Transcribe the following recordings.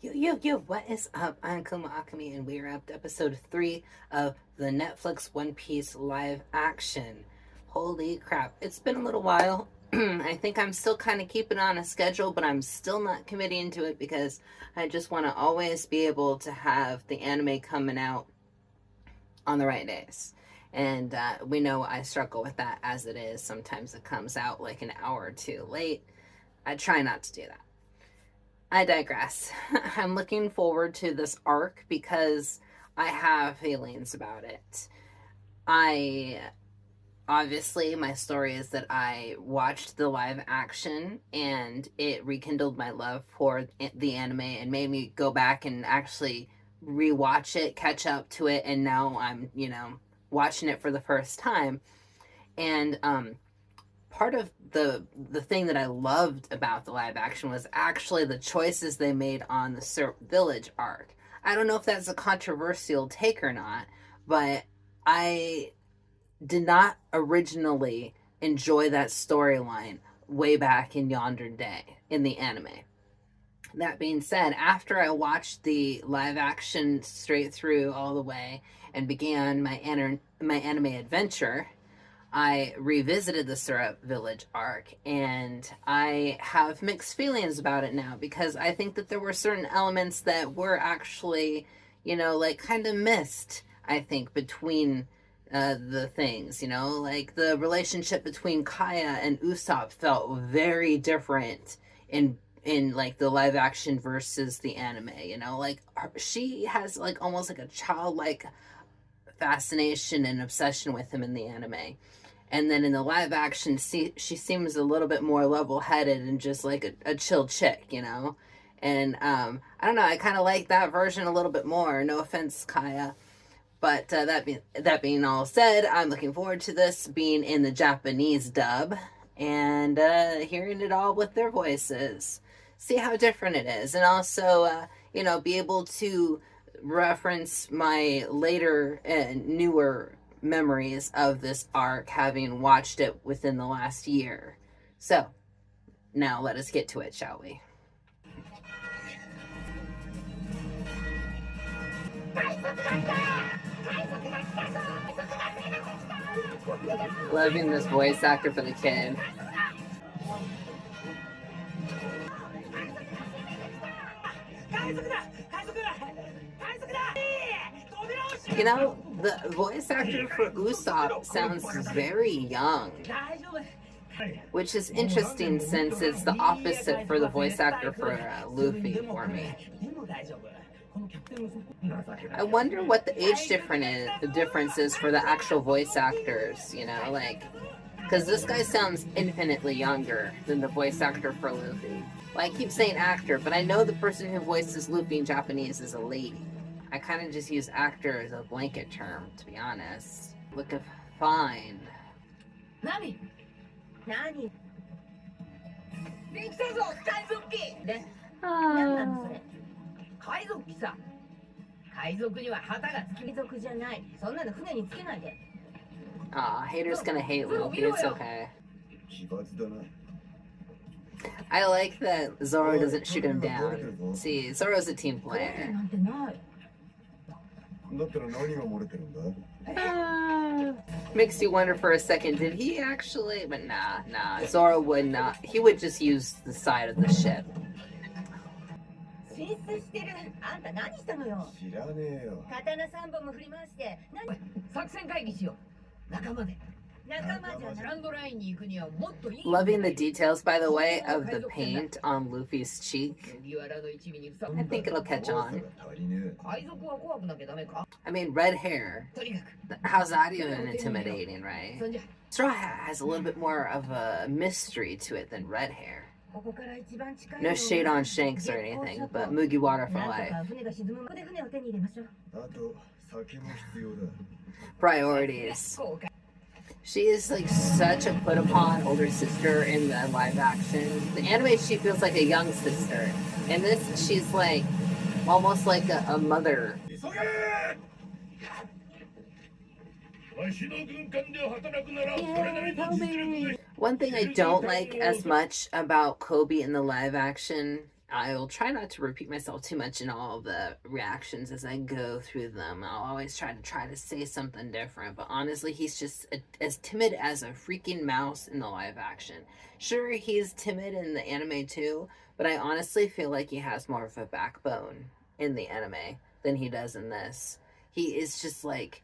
What is up? I'm Kuma Akami, and we are up to episode 3 of the Netflix One Piece live action. Holy crap, it's been a little while. I think I'm still kind of keeping on a schedule, but I'm still not committing to it because I just want to always be able to have the anime coming out on the right days. And we know I struggle with that as it is. Sometimes it comes out like an hour or two late. I try not to do that. I digress. I'm looking forward to this arc because I have feelings about it. Obviously, my story is that I watched the live action and it rekindled my love for the anime and made me go back and actually rewatch it, catch up to it, and now I'm, watching it for the first time. And part of the thing that I loved about the live action was actually the choices they made on the Syrup Village arc. I don't know if that's a controversial take or not, but I did not originally enjoy that storyline way back in Yonder Day in the anime. That being said, after I watched the live action straight through all the way and began my anime adventure, I revisited the Syrup Village arc, and I have mixed feelings about it now because I think that there were certain elements that were actually, kind of missed, I think, between the things, like the relationship between Kaya and Usopp felt very different in like the live action versus the anime, she has like almost like a childlike fascination and obsession with him in the anime. And then in the live action, she seems a little bit more level-headed and just like a chill chick, And I don't know, I kind of like that version a little bit more. No offense, Kaya. But that being all said, I'm looking forward to this being in the Japanese dub and hearing it all with their voices. See how different it is. And also, be able to reference my later and newer memories of this arc, having watched it within the last year. So, now let us get to it, shall we? Loving this voice actor for the kid. The voice actor for Usopp sounds very young, which is interesting since it's the opposite for the voice actor for Luffy for me. I wonder what the age difference is for the actual voice actors, because this guy sounds infinitely younger than the voice actor for Luffy. Well, I keep saying actor, but I know the person who voices Luffy in Japanese is a lady. I kind of just use actor as a blanket term, to be honest. Looking fine. Nani? Nani? Haters gonna hate Luffy, it's okay. I like that Zoro doesn't shoot him down. See, Zoro's a team player. Makes you wonder for a second, did he actually? But nah. Zoro would not. He would just use the side of the ship. Loving the details, by the way, of the paint on Luffy's cheek. I think it'll catch on. I mean, red hair. How's that even intimidating, right? Straw Hat has a little bit more of a mystery to it than red hair. No shade on Shanks or anything, but Mugiwara for life. Priorities. She is like such a put upon older sister in the live action. The anime, she feels like a young sister. In this, she's like almost like a mother. One thing I don't like as much about Kobe in the live action, I'll try not to repeat myself too much in all the reactions as I go through them. I'll always try to say something different. But honestly, he's just as timid as a freaking mouse in the live action. Sure, he's timid in the anime too, but I honestly feel like he has more of a backbone in the anime than he does in this. He is just like,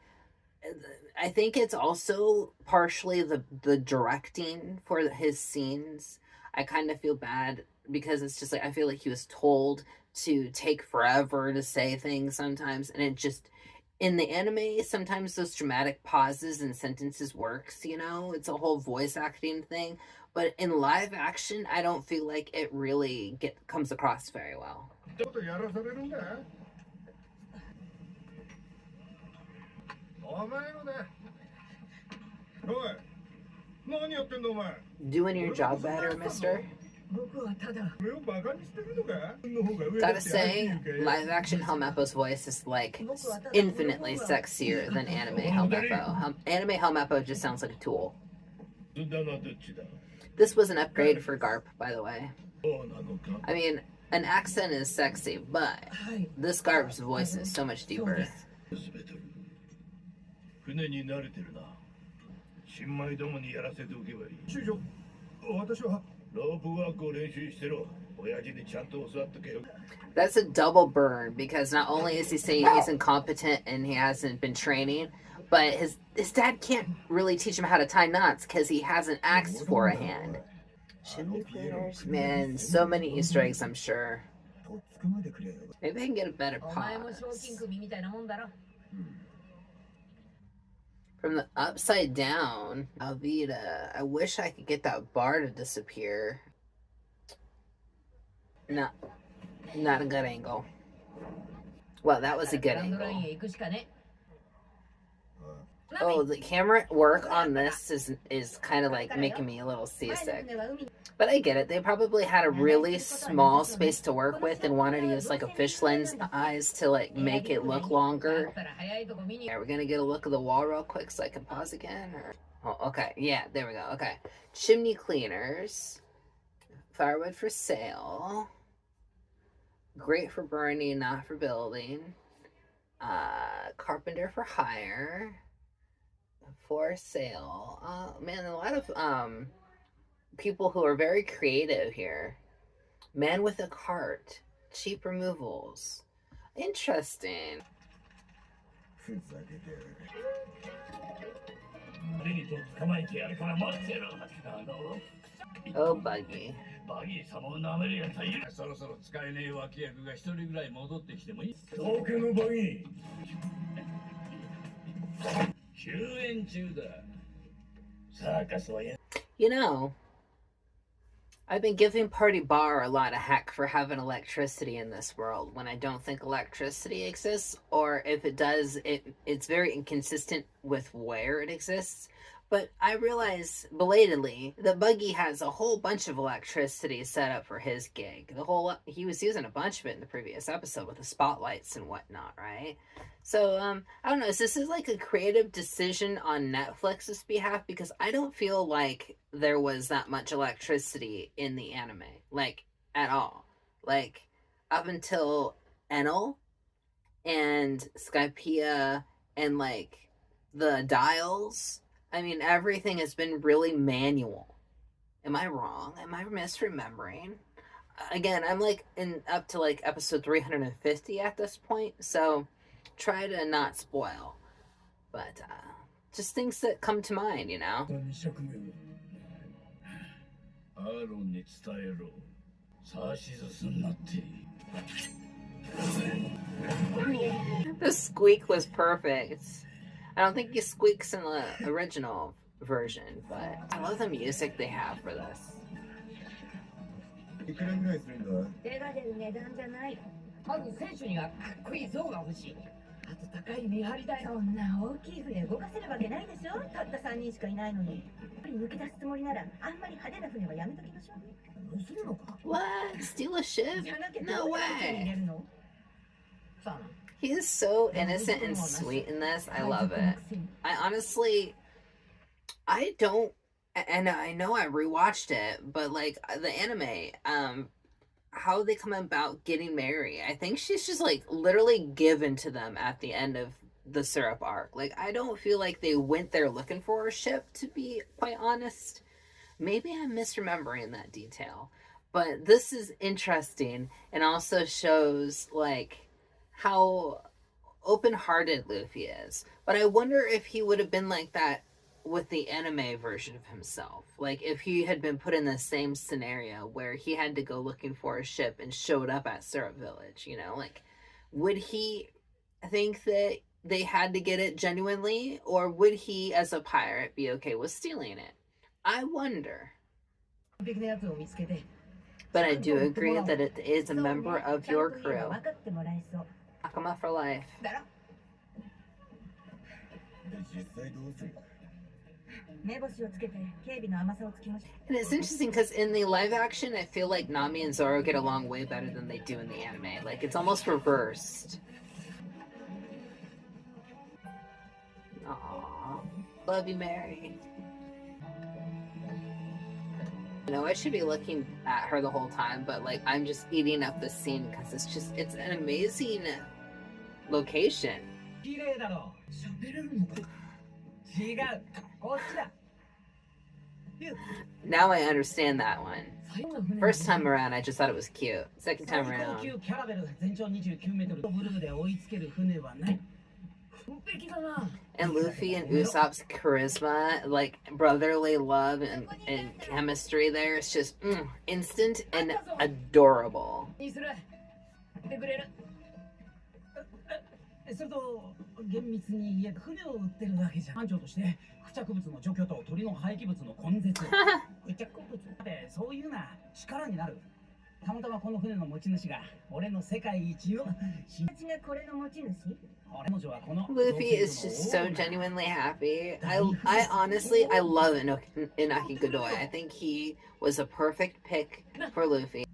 I think it's also partially the directing for his scenes. I kind of feel bad because it's just like I feel like he was told to take forever to say things sometimes, and it just in the anime sometimes those dramatic pauses and sentences works, you know? It's a whole voice acting thing, but in live action I don't feel like it really comes across very well. Doing your job better, mister. Gotta say, live action Helmeppo's voice is like infinitely sexier than anime Helmeppo. Anime Helmeppo just sounds like a tool. This was an upgrade for Garp, by the way. I mean, an accent is sexy, but this Garp's voice is so much deeper. That's a double burn because not only is he saying he's incompetent and he hasn't been training, but his dad can't really teach him how to tie knots because he hasn't asked for a hand. Chimney cleaners, man, so many Easter eggs, I'm sure. Maybe I can get a better pause. From the upside down, Alvida. I wish I could get that bar to disappear. Not a good angle. Well, that was a good angle. Oh, the camera work on this is kind of like making me a little seasick. But I get it. They probably had a really small space to work with and wanted to use like a fish lens eyes to like make it look longer. Yeah, we're gonna get a look at the wall real quick so I can pause again. Oh, okay. Yeah, there we go. Okay. Chimney cleaners. Firewood for sale. Great for burning, not for building. Carpenter for hire. For sale. Man, a lot of people who are very creative here. Man with a cart. Cheap removals. Interesting. Oh, Buggy. You know, I've been giving Party Bar a lot of heck for having electricity in this world when I don't think electricity exists, or if it does, it's very inconsistent with where it exists. But I realize belatedly that Buggy has a whole bunch of electricity set up for his gig. He was using a bunch of it in the previous episode with the spotlights and whatnot, right? So I don't know. Is this like a creative decision on Netflix's behalf? Because I don't feel like there was that much electricity in the anime, like at all. Like up until Enel and Skypiea and like the dials. I mean, everything has been really manual. Am I wrong? Am I misremembering? Again, I'm like up to like episode 350 at this point, so try to not spoil. But just things that come to mind, you know? The squeak was perfect. I don't think he squeaks in the original version, but I love the music they have for this. What? Steal a ship? No way. He is so innocent and sweet in this. I love it. I honestly, I don't, and I know I rewatched it, but like the anime, how they come about getting married. I think she's just like literally given to them at the end of the syrup arc. Like, I don't feel like they went there looking for a ship, to be quite honest. Maybe I'm misremembering that detail. But this is interesting and also shows like how open-hearted Luffy is. But I wonder if he would have been like that with the anime version of himself. Like if he had been put in the same scenario where he had to go looking for a ship and showed up at Syrup Village, you know, like would he think that they had to get it genuinely, or would he as a pirate be okay with stealing it? I wonder. But I do agree that it is a member of your crew. Akama for life. And it's interesting because in the live action, I feel like Nami and Zoro get along way better than they do in the anime. Like, it's almost reversed. Aww. Love you, Mary. You know, I should be looking at her the whole time, but like, I'm just eating up the scene because it's an amazing location. Now I understand that one. First time around, I just thought it was cute. Second time around. And Luffy and Usopp's charisma, like brotherly love and chemistry there, it's just instant and adorable. それと厳密に言えば船を売ってるだけじゃ班長として付着物の除去と鳥の廃棄物の根絶付着物ってそういうな力になるたまたまこの船の持ち主が俺の世界一のこれの持ち主 Luffy is just so genuinely happy. I honestly, I love Inaki Godoy. I think he was a perfect pick for Luffy.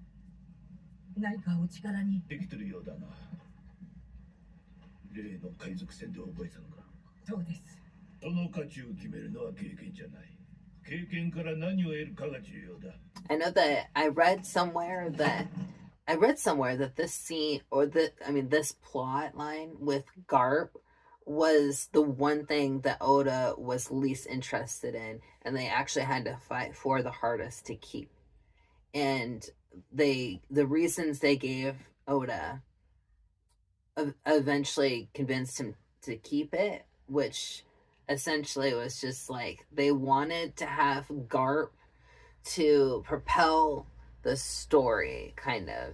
何かお力にできてるようだな例の海賊船で覚えたのかそうですその価値を決めるのは経験じゃない経験から何を得るかが重要だ I know that I read somewhere that this scene this plot line with Garp was the one thing that Oda was least interested in, and they actually had to fight for the hardest to keep. And the reasons they gave Oda eventually convinced him to keep it, which essentially was just like they wanted to have Garp to propel the story, kind of,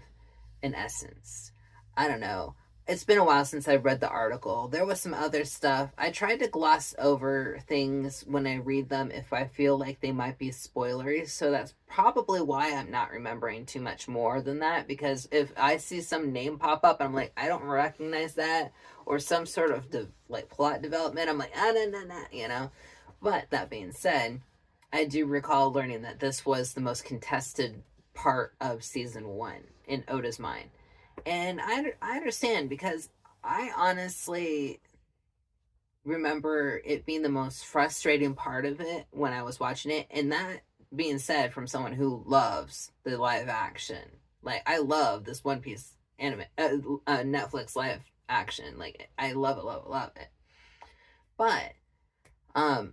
in essence. I don't know. It's been a while since I read the article. There was some other stuff. I tried to gloss over things when I read them if I feel like they might be spoilery. So that's probably why I'm not remembering too much more than that. Because if I see some name pop up and I'm like, I don't recognize that, or some sort of plot development, I'm like, nah, you know. But that being said, I do recall learning that this was the most contested part of season 1 in Oda's mind. And I understand, because I honestly remember it being the most frustrating part of it when I was watching it. And that being said, from someone who loves the live action, like I love this One Piece anime, Netflix live action. Like I love it. But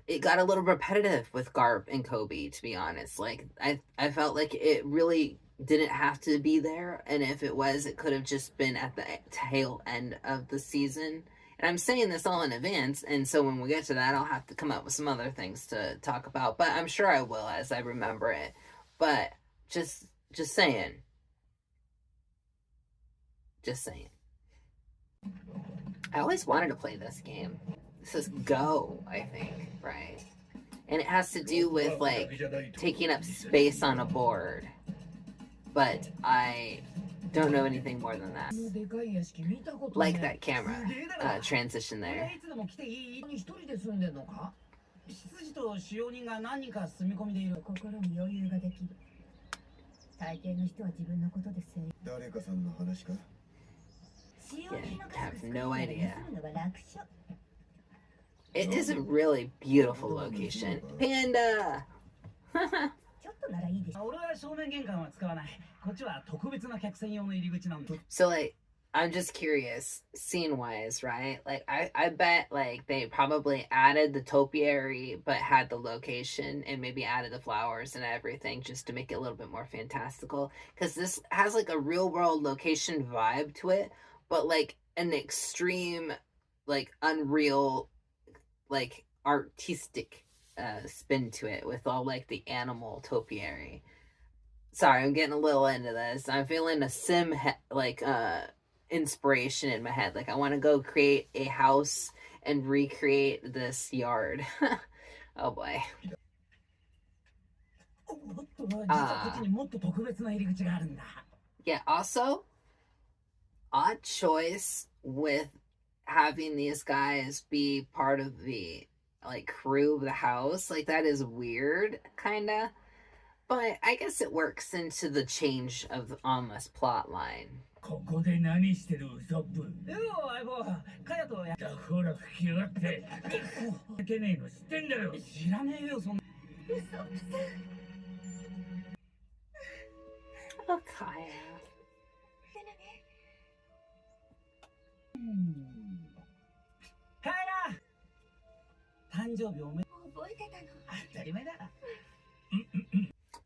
it got a little repetitive with Garp and Kobe, to be honest. Like I felt like it really didn't have to be there, and if it was, it could have just been at the tail end of the season. And I'm saying this all in advance, and so when we get to that, I'll have to come up with some other things to talk about, but I'm sure I will as I remember it. But just saying. Just saying. I always wanted to play this game. This is Go, I think, right? And it has to do with like taking up space on a board. But I don't know anything more than that. Like that camera transition there. Yeah, I have no idea. It is a really beautiful location. Panda! So like, I'm just curious, scene wise, right? Like I bet like they probably added the topiary but had the location and maybe added the flowers and everything just to make it a little bit more fantastical. Because this has like a real world location vibe to it, but like an extreme, like unreal, like artistic spin to it with all like the animal topiary. Sorry, I'm getting a little into this. I'm feeling a inspiration in my head. Like I want to go create a house and recreate this yard. Oh boy. Yeah, also odd choice with having these guys be part of the like crew of the house. Like that is weird, kind of. But I guess it works into the change of on this plot line. Oh, Kaya.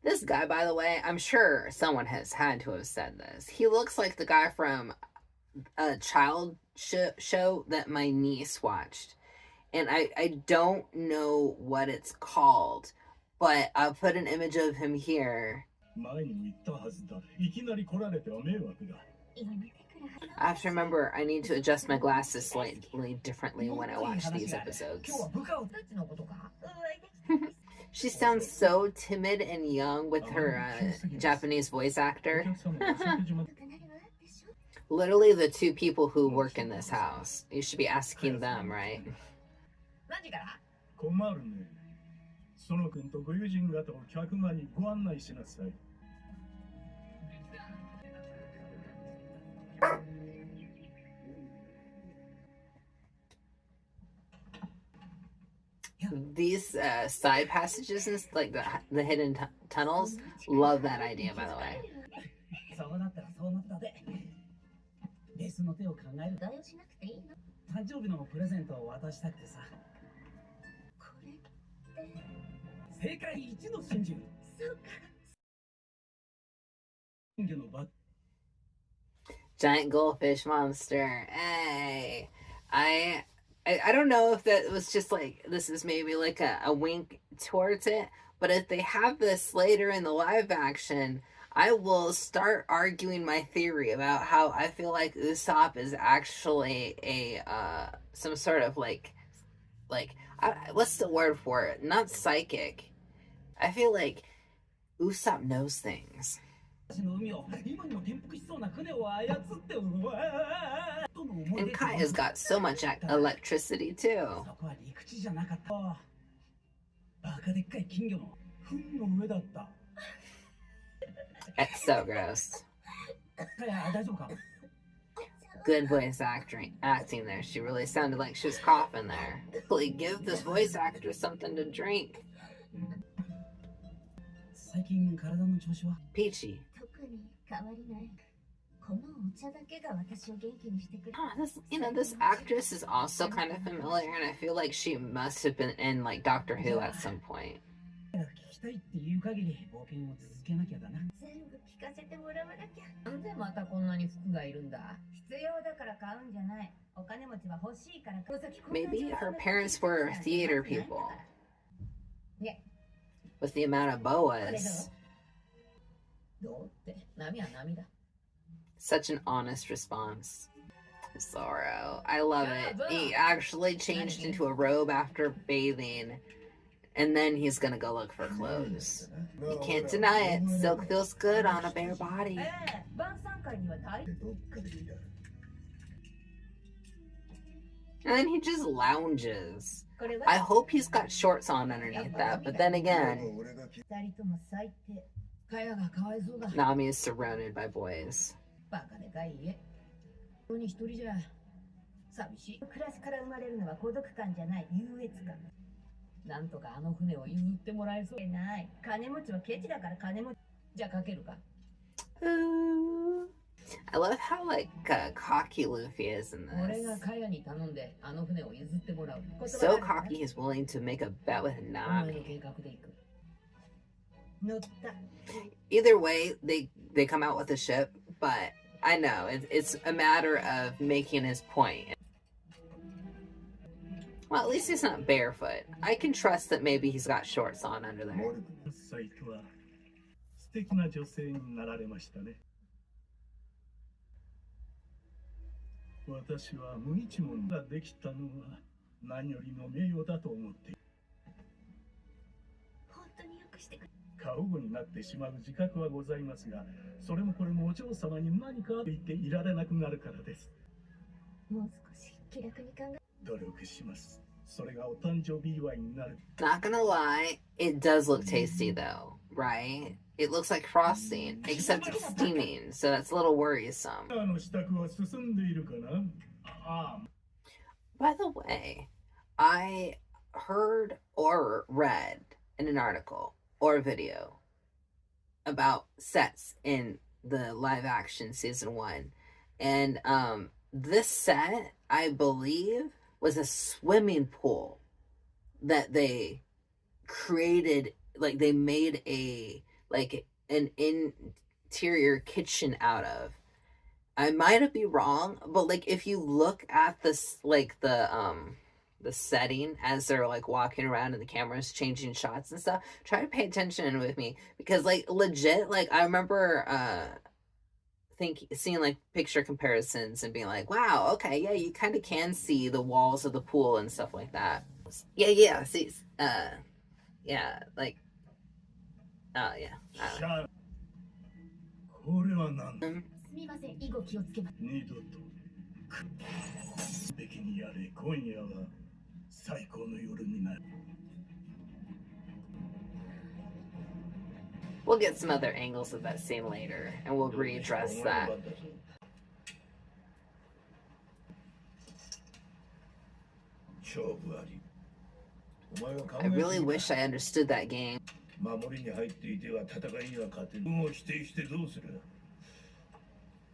This guy, by the way, I'm sure someone has had to have said this. He looks like the guy from a child show that my niece watched. And I don't know what it's called, but I'll put an image of him here. I have to remember I need to adjust my glasses slightly differently when I watch these episodes. She sounds so timid and young with her Japanese voice actor. Literally the two people who work in this house. You should be asking them, right? These side passages and like the hidden tunnels, love that idea, by the way. Giant goldfish monster. Hey, I don't know if that was just like this is maybe like a wink towards it, but if they have this later in the live action, I will start arguing my theory about how I feel like Usopp is actually a some sort of like what's the word for it? Not psychic. I feel like Usopp knows things. And Kaya's got so much electricity too. That's so gross. Good voice acting there. She really sounded like she was coughing there. Please give this voice actress something to drink. Peachy. This actress is also kind of familiar, and I feel like she must have been in like Doctor Who at some point. Maybe her parents were theater people. With the amount of boas. Such an honest response. Zoro. I love it. He actually changed into a robe after bathing, and then he's gonna go look for clothes. You can't deny it. Silk feels good on a bare body. And then he just lounges. I hope he's got shorts on underneath that, but then again, Nami is surrounded by boys. なんとかあの船を譲ってもらえそうない。金持ちはケチだから金持ち。じゃあかけるか。Ooh. I love how like cocky Luffy is in 俺が this. カヤに頼んであの船を譲ってもらう。So cocky, he's willing to make a bet with お前の Nami. 計画で行く。乗った。Either way, they come out with a ship, but I know it's a matter of making his point. Well, at least he's not barefoot. I can trust that maybe he's got shorts on under there. サイトは素敵な女性になられましたね。私は無一文ができたのは何よりの名誉だと思っている。本当によくしてくれ。過保護になってしまう自覚はございますが、それもこれもお嬢様に何か言っていられなくなるからです。もう少し気楽に考え。努力します。それがお誕生日祝いになる。Not gonna lie, it does look tasty though, right? It looks like frosting, except it's steaming, so that's a little worrisome. あの支度は進んでいるかな？ああ。By the way, I heard or read in an article or a video about sets in the live action season 1. And this set, I believe, was a swimming pool that they created, like they made an interior kitchen out of. I might be wrong, but like if you look at this, like the setting as they're like walking around and the camera's changing shots and stuff, try to pay attention with me, because like legit, like I remember seeing like picture comparisons and being like, wow, okay, yeah, you kind of can see the walls of the pool and stuff like that. Yeah, see, yeah, like, oh yeah. これは何だ。すみません、以後気をつけます。二度と完璧にやれ。今夜は最高の夜になる。We'll get some other angles of that scene later, and we'll readdress that. I really wish I understood that game. 守りに入っていては戦いには勝てぬ。運を否定してどうする。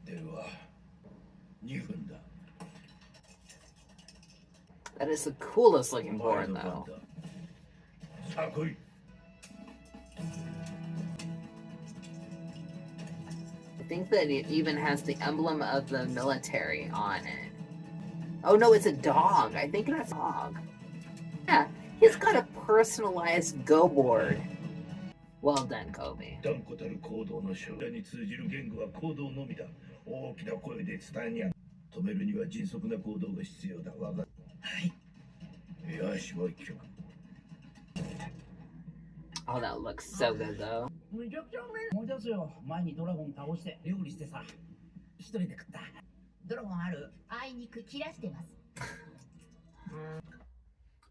では2分だ。That is the coolest looking board, though. さあ来い。I think that it even has the emblem of the military on it. Oh no, it's a dog. I think that's a dog. Yeah, he's got a personalized go board. Well done, Kobe. 断固たる行動の将来に通じる言語は行動のみだ。大きな声で伝えにゃ。止めるには迅速な行動が必要だ。わかる。はい。よし、もう一曲。Oh, that looks so good, though. 思い出すよ。前にドラゴン倒して料理してさ。一人で食った。ドラゴンある？あいにく切らしてます。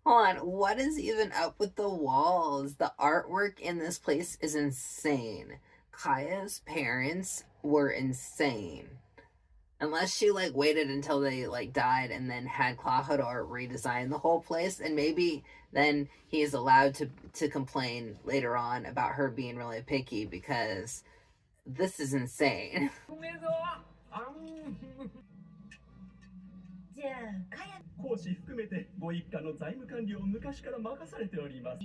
Hold on, what is even up with the walls? The artwork in this place is insane. Kaya's parents were insane. Unless she like waited until they like died and then had Clawhador redesign the whole place, and maybe then he's allowed to complain later on about her being really picky, because this is insane. じゃあ、かや講師含めてご一家の財務管理を昔から任されております。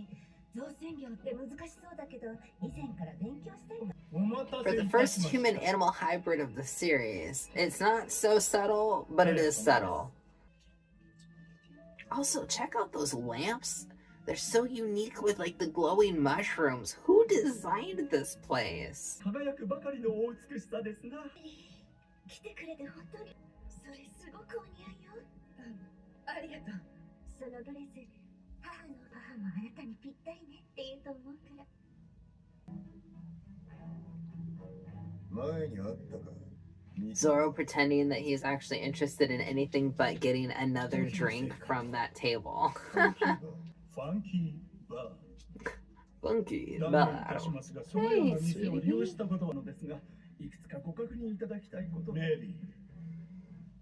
造船業って難しそうだけど、以前から勉強してるの。For the first human-animal hybrid of the series, it's not so subtle, but it is subtle. Also, check out those lamps. They're so unique with like the glowing mushrooms. Who designed this place? 輝くばかりのお美しさですな。来てくれて本当に。それすごくお似合いよ。ありがとう。そのドレス、母もあなたにぴったりねって言うと思うから。前にあったか。Zoro pretending that he's actually interested in anything but getting another drink from that table. Funky bar. Funky 断 bar. 念いたしますが、そのような店を利用したことなのですが、いくつかご確認いただきたいこと。メリ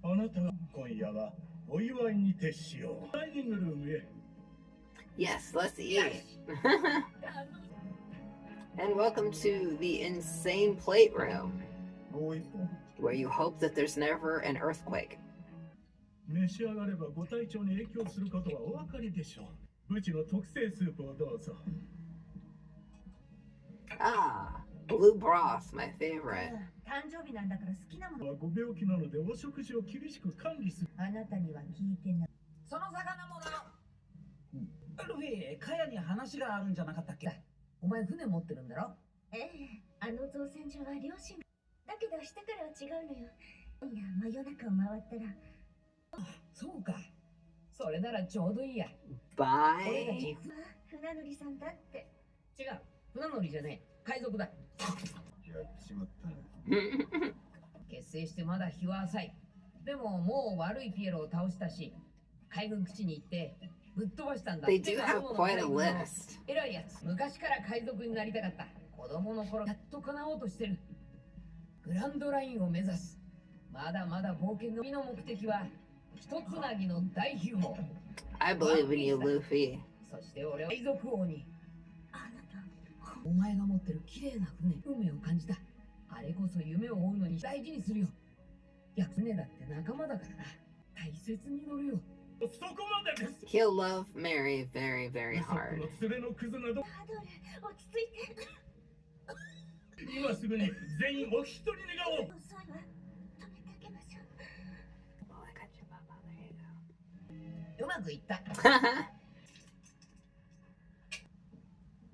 ー、あなたは今夜はお祝いに徹しよう。ダイニングルームへ。Yes, let's eat. And welcome to the insane plate room, もう一本 where you hope that there's never an earthquake. 召し上がればご体調に影響することはお分かりでしょう。うちの特製スープをどうぞ。Ah, blue broth, my favorite. 誕生日なんだから好きなもの。ご病気なのでお食事を厳しく管理する。あなたには聞いてない。その魚もな。ルフィ、カヤに話があるんじゃなかったっけ？お前船持ってるんだろ？ええ、あの造船所は両親だけど明日からは違うのよ。いや、真夜中を回ったら。そうか。それならちょうどいいや。Bye. 俺たち船乗りさんだって。違う。船乗りじゃねえ。海賊だ。やっちまったな。結成してまだ日は浅い。でももう悪いピエロを倒したし、海軍基地に行ってぶっ飛ばしたんだ。 They do have quite a list. 偉いやつ。昔から海賊になりたかった。子供の頃やっと叶おうとしてる。グランドラインを目指す。まだまだ冒険の目的は一つなぎの大秘宝。 I believe in you, Luffy. そして俺は海賊王に。あなた。お前が持ってる綺麗な船、運命を感じた。あれこそ夢を追うのに大事にするよ。船だって仲間だからな。大切に乗るよ。そこまでです。 He'll love Mary very, very ウソッ hard. プの連れのクズなどハドル、落ち着いて。今すぐに全員お一人願おう。遅いわ。止めてあげましょう。 Oh, I got you, Papa. There you うまくいった。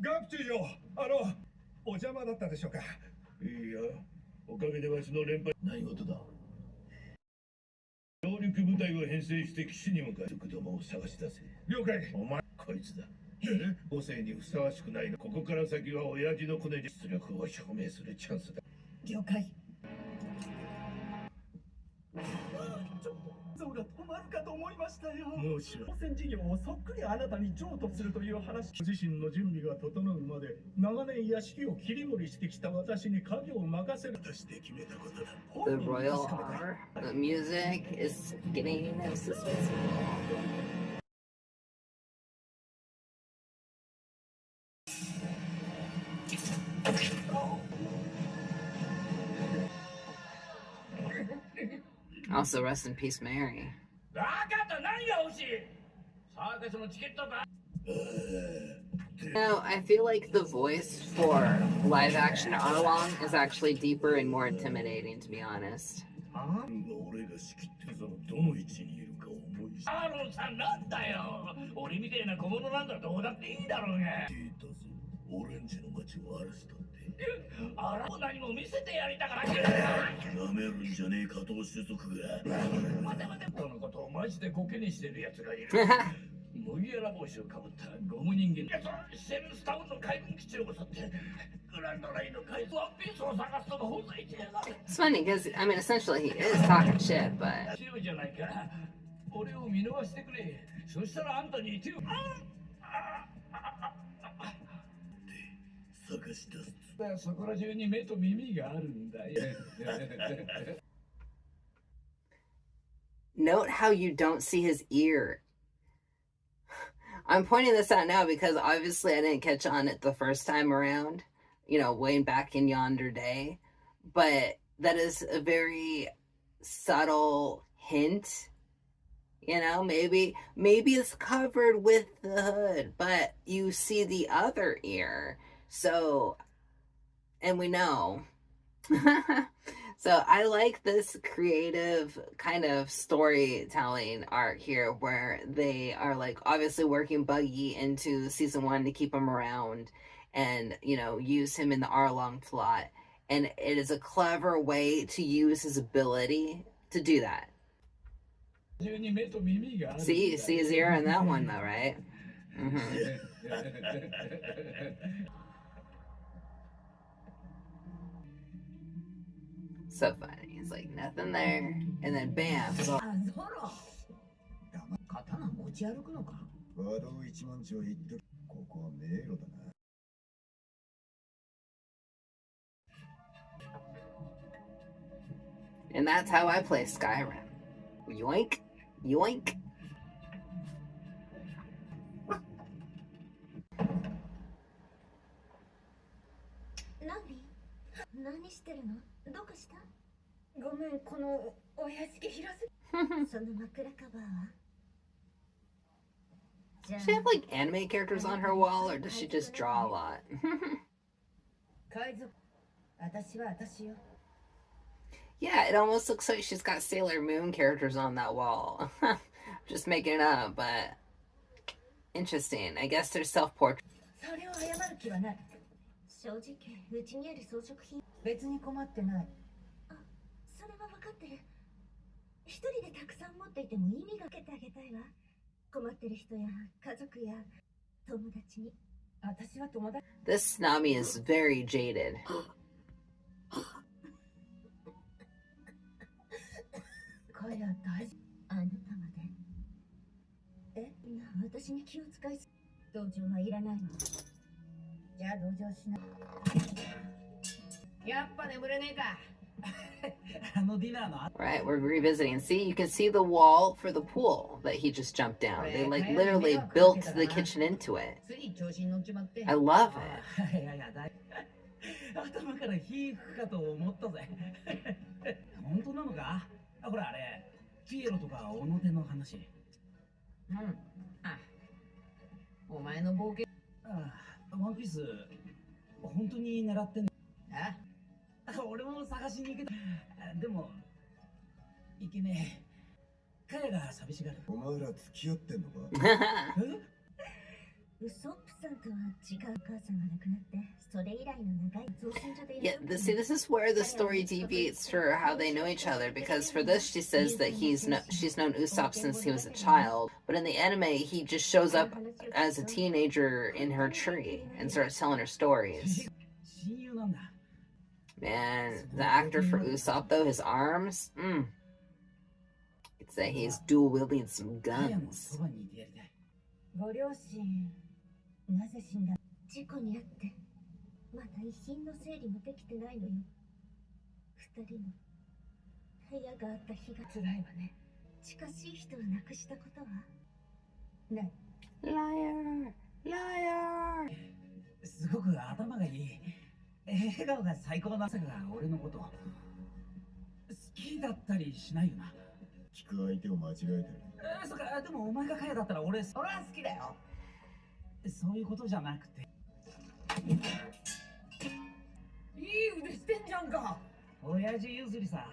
go. ガクチュ嬢、お邪魔だったでしょうか。いいや、おかげでわしの連敗。何事だ。上陸部隊を編成して騎士に向かいどもを探し出せ。了解。お前こいつだ。母性にふさわしくないの。ここから先は親父のコネで出力を証明するチャンスだ。了解。像が止まるかと思いましたよ。もし汚染事業をそっくりあなたに譲渡するという話。自身の準備が整うまで長年屋敷を切り盛りしてきた私に家業を任せるとして決めたことだ。 The royal R. The music is getting suspenseful. Also, rest in peace, Mary. 分かった、何が欲しい。サーカスのチケットか。 No, I feel like the voice for live action Arlong is actually deeper and more intimidating, to be honest. 俺が仕切ってそのどの位置にいるか思い知アーロンさんなんだよ。俺みたいな小物なんだどうだっていいだろうが。聞いたぞ。オレンジの街を荒らしたって。あら、何も見せてやりたから。なめるんじゃねえ加藤種族が。待て待て。このことをマジでコケにしてる奴がいる。麦わら帽子をかぶったゴム人間。シェルスタウンの海軍基地を襲って、グランドラインの海ワンピースを探すのがほざいてやがる。 It's funny because, I mean, essentially he is talking shit, but 強いじゃないか。俺を見逃してくれ。そしたらあんたに手を。探し出す。そこら中に目と耳があるんだよ。note how you don't see his ear. I'm pointing this out now because obviously I didn't catch on it the first time around, you know, way back in Yonder Day. But that is a very subtle hint. You know, maybe it's covered with the hood, but you see the other ear. So, and we know. So I like this creative kind of storytelling arc here where they are like obviously working Buggy into season 1 to keep him around and, you know, use him in the Arlong plot. And it is a clever way to use his ability to do that. See, you see his ear in that one though, right? Mm-hmm. So funny. It's like nothing there, and then bam. So あ、ゾロ。刀持ち歩くのか。和道一万丁言ってここは迷路だな。 and that's how I play Skyrim. Yoink, yoink. 何してるの？どうかした？ごめん、このお屋敷広すその枕カバーは？ Does she have like anime characters on her wall, or does she just draw a lot? 海賊。私は私よ。 Yeah, it almost looks like she's got Sailor Moon characters on that wall. Just making it up, but interesting. I guess they're self-portraits. それを謝る気はない。正直うちにある装飾品。別に困ってない。あ、それは分かってる。一人でたくさん持っていても意味がけてあげたいわ。困ってる人や家族や友達に。私は友達。 This Nami is very jaded. カヤ大事。あなたまで。え、私に気を使いす。同情はいらないの。じゃあ同情しない。やっぱ眠れねえか。Right, we're revisiting. See, you can see the wall for the pool that he just jumped down. They like literally built the kitchen into it. つい調子に乗っちまって。 I love it. いやいや、頭から火吹くかと思ったぜ。本当なのか？ほらあれ、ピエロとか表の話。うん。あ、お前の冒険。ああ、ワンピース、本当に狙ってんの？あ、俺も探しに行けた。でも、いけねえ。彼が寂しがる。お前ら付き合ってんのか？ウソップさんとは違う。お母さんが亡くなって、それ以来の長い造船所で。 Yeah, see, this is where the story deviates for how they know each other. Because for this, she says that she's known Usopp since he was a child, but in the anime, he just shows up as a teenager in her tree and starts telling her stories. 親友なんだ。 Man, the actor for Usopp, though, his arms, I'd say he's dual wielding some カヤの guns. そばにいてやりたい。ご両親、なぜ死んだ？事故に遭って、まだ遺品の整理もできてないのよ。二人の部屋があった日が辛いわね。近しい人を亡くしたことはない。 Liar! Liar! すごく頭がいい。笑顔が最高な。まさか俺のこと好きだったりしないよな。聞く相手を間違えてる。そっか、でもお前がカヤだったら俺、それは好きだよ。そういうことじゃなくて。いい腕してんじゃんか。親父譲りさ。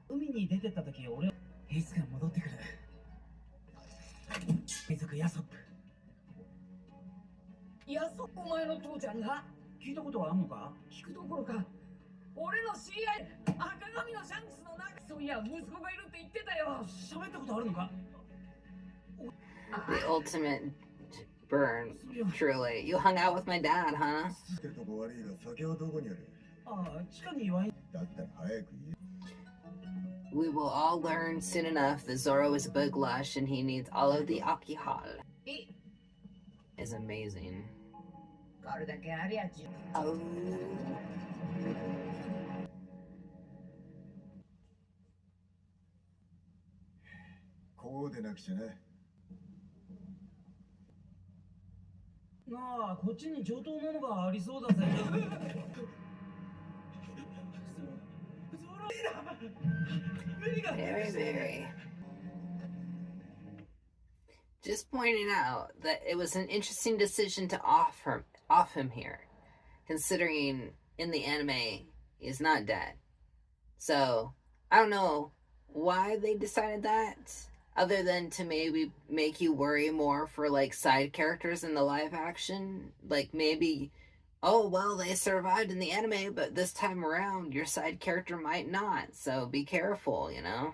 海に出てった時、俺いつか戻ってくる。海賊ヤソップ。やそお前の父ちゃんが。聞いたことはあんのか？聞くどころか。俺の知り合い、赤髪のシャンクスの中。そういや、息子がいるって言ってたよ。喋ったことあるのか？ The ultimate burn, truly. You hung out with my dad, huh? 知ってるとこ悪いが酒はどこにある？ああ、地下にワイン。だったら早く言え。 We will all learn soon enough that Zoro is a big lush and he needs all of the alcohol. え、 Is amazing. これだけありゃじ。 Oh. こうでなくちゃな。なあ、こっちに上等なのがありそうだぜ。Very, very. Just pointing out that it was an interesting decision to off him here, considering in the anime he's not dead. So I don't know why they decided that, other than to maybe make you worry more for like side characters in the live action. Like maybe, oh well, they survived in the anime, but this time around your side character might not. So be careful, you know.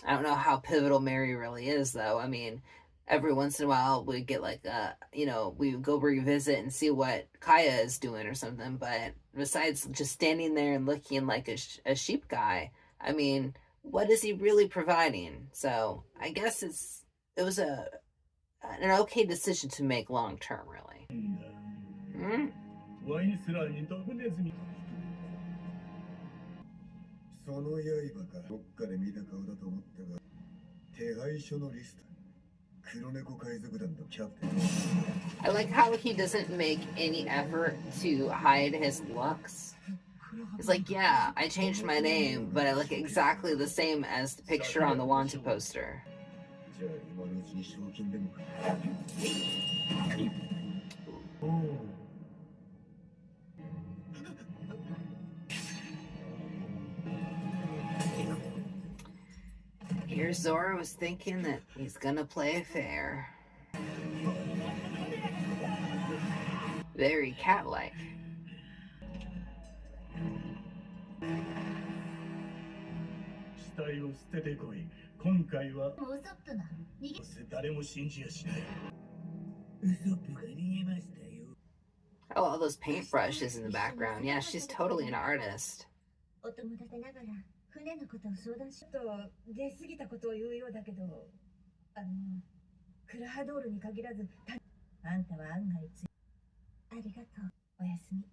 I don't know how pivotal Mary really is, though. I mean, every once in a while we get like we go revisit and see what Kaya is doing or something. But besides just standing there and looking like a sheep guy, I mean, what is he really providing? So I guess it was an okay decision to make long term, really. Hmm? ワインスラーに毒ネズミ。その刃かどっかで見た顔だと思ったが、手配書のリスト。黒猫海賊団のキャプテン。 I like how he doesn't make any effort to hide his looks. He's like, yeah, I changed my name, but I look exactly the same as the picture on the wanted poster. じゃあ今のうちに賞金でも。おお。 Here Zora was thinking that he's gonna play fair. Very cat-like. 死体を捨ててこい。今回はもうウソップが逃げ誰も信じやしない。ウソップが逃げましたよ。 Oh, all those paintbrushes in the background. Yeah, she's totally an artist. お友達ながら船のことを相談しと出過ぎたことを言うようだけどクラハドールに限らずあんたは案外ついありがとうおやすみ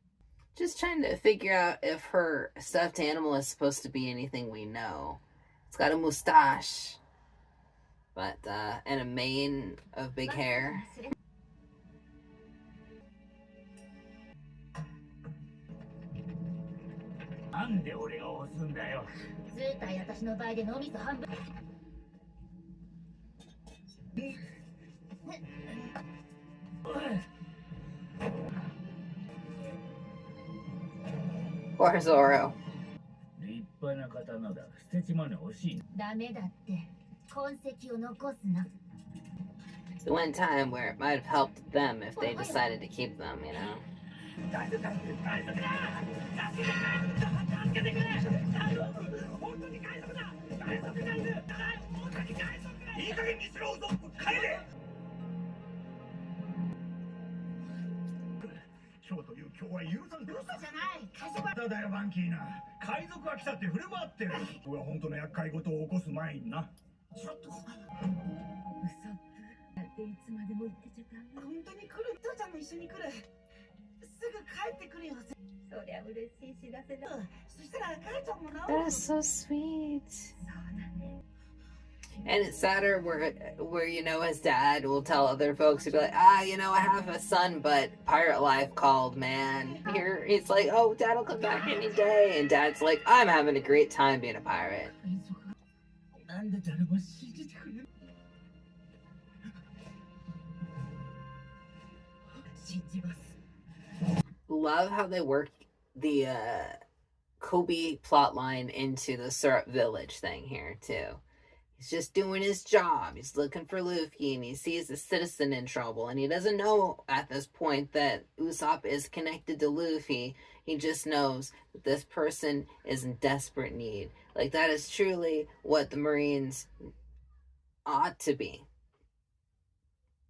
Just trying to figure out if her stuffed animal is supposed to be anything we know. It's got a mustache, but and a mane of big hair. なんで俺が押すんだよ。ずーたい私の倍で脳みそ半分 Poor Zoro. 立派な刀だ。捨てちまね欲しい。ダメだって痕跡を残すな The one time where it might have helped them if they decided to keep them, you know? 大丈夫だ。大丈夫だ。助けてくれ。本当に海賊だ。海賊がいる。本当に海賊がいる。いい加減にしろ、ウソップ。帰れ。今日という今日は許さん。嘘じゃない。海賊だよ、バンキーナ。海賊が来たって振る舞ってる。僕が本当の厄介事を起こす前にな。ちょっと。ウソップ。だっていつまでも言ってちゃダメ。本当に来る。父ちゃんも一緒に来る。すぐ帰ってくるよ。そりゃ嬉しい知らせだそしたら母ちゃんも治る。 That is so sweet. そうだね And it's sadder where you know his dad will tell other folks to be like, ah, you know, I have a son, but pirate life called, man. Here he's like, oh, dad will come back any day, and dad's like, I'm having a great time being a pirate. なんで誰も信じてくれない。信じます。 Love how they work the Kobe plotline into the Syrup Village thing here too. He's just doing his job. He's looking for Luffy, and he sees a citizen in trouble, and he doesn't know at this point that Usopp is connected to Luffy. He just knows that this person is in desperate need. Like, that is truly what the Marines ought to be.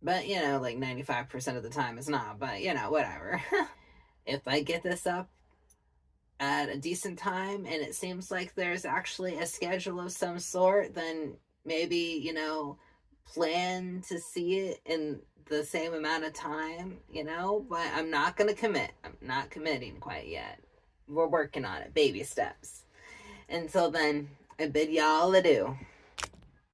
But, you know, like 95% of the time it's not, but, you know, whatever. If I get this up at a decent time and it seems like there's actually a schedule of some sort, then maybe, you know, plan to see it in the same amount of time, you know, but I'm not going to commit. I'm not committing quite yet. We're working on it, baby steps. Until then, I bid y'all adieu.